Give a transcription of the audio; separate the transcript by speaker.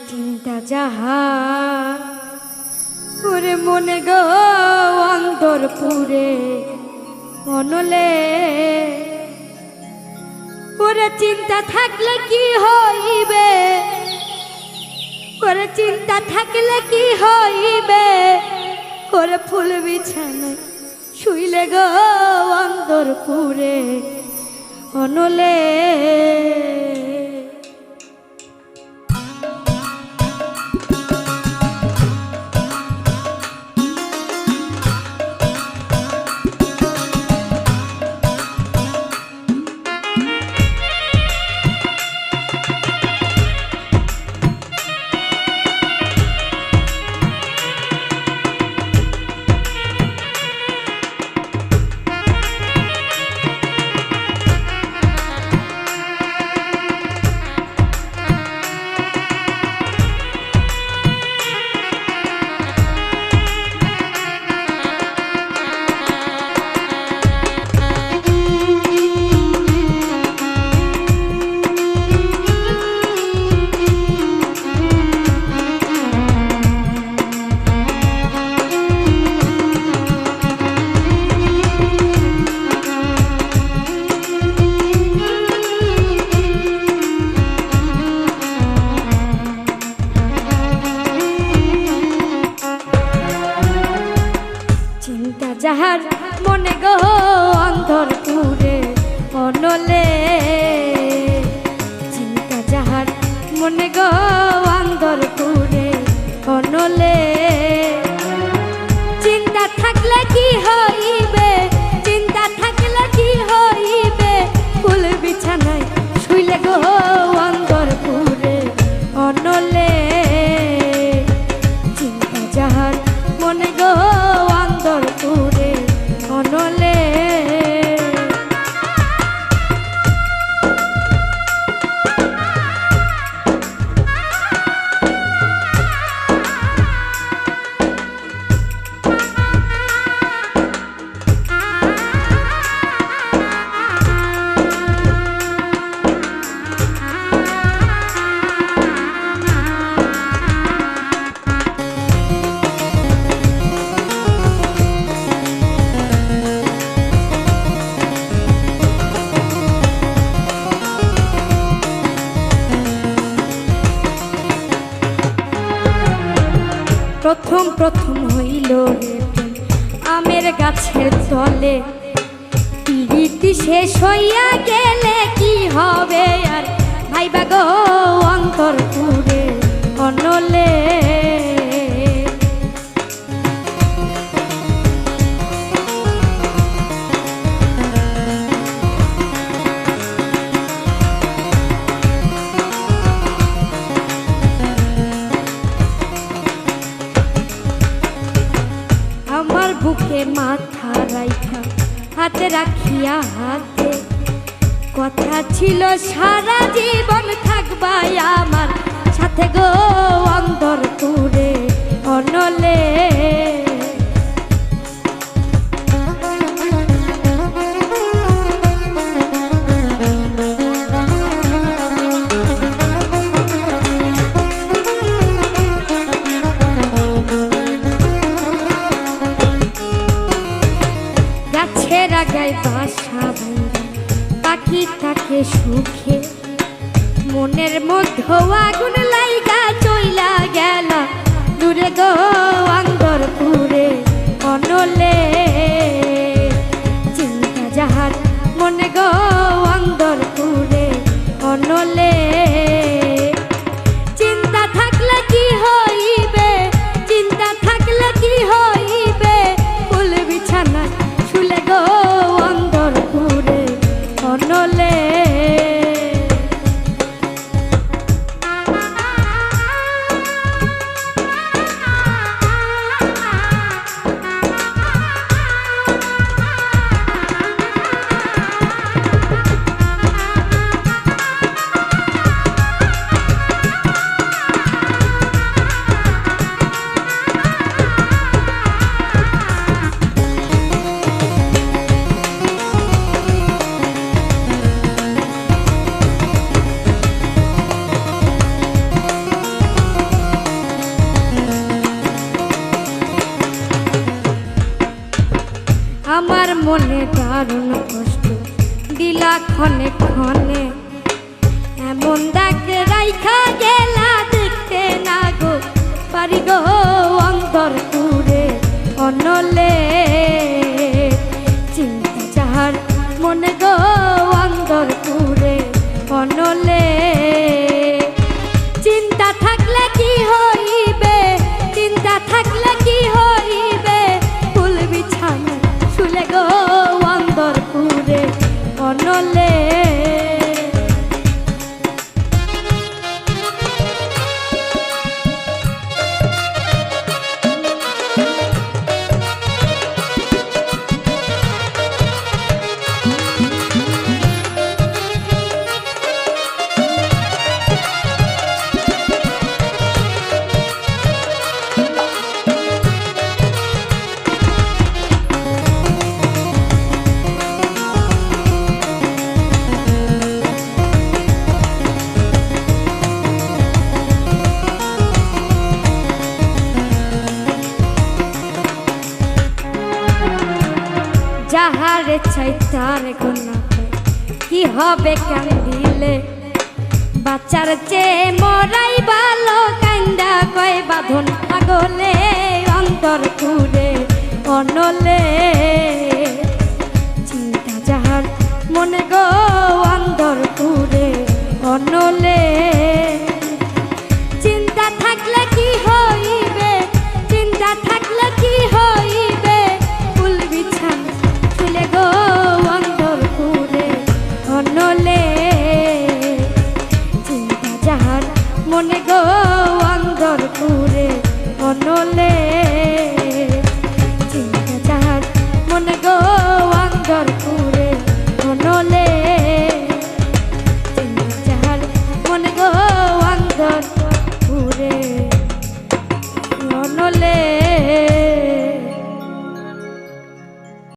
Speaker 1: চিন্তা যাহা ওরে মনে গো অন্তরপুরে অনলে ওরে চিন্তা থাকলে কি হইবে, ওরে চিন্তা থাকলে কি হইবে, ওরে ফুল বিছানায় শুইলে গো অন্তরপুরে অনলে। যাহার মনে গো অন্তরপুরে অনলে, চিন্তা যাহার মনে গো অন্তরপুরে অনলে, চিন্তা থাকলে কি হইবে, চিন্তা থাকলে কি হইবে, ফুল বিছানায় শুইলে গো অন্তরপুরে অনলে, চিন্তা যাহার মনে গো অন্তরপুরে অনলে। প্রথম প্রথম হইল আমের গাছের তলে, পিরিতি শেষ হইয়া গেলে কি হবে আর ভাইবা গো অন্তরপুরে অনলে, আমার বুকে মাথা রাইখা হাতে রাখিয়া হাতে, কথা ছিল সারা জীবন থাকবাই আমার সাথে গো অন্তরপুরে অনলে, গাছের আগায় বাসা পাখি থাকে সুখে, মনের মধ্যে আগুন লাইগা চইলা গেল দূরে গো অন্তরপুরে আমার মনে দারুণ কষ্ট দিলা ক্ষণে ক্ষণে, এমন দাগ রাইখা গেলা দেখতে না গো পারি গো অন্তর পুরে অনলে। চিন্তা যাহার মনে গো অন্তর পুরে অনলে। চিন্তা থাকলে কি হইবে, চিন্তা থাকলে কি হইবে, ফুল বিছানা শুলে গো অন্তর পুরে অনলে। যাহারে চাই তার গোনা কি হবে কান্দিলে, বাচ্চার চেয়ে মরাই ভালো কান্দা কয় বাঁধন পাগলে অন্তর পুরে অনলে। চিন্তা যাহার মনে গো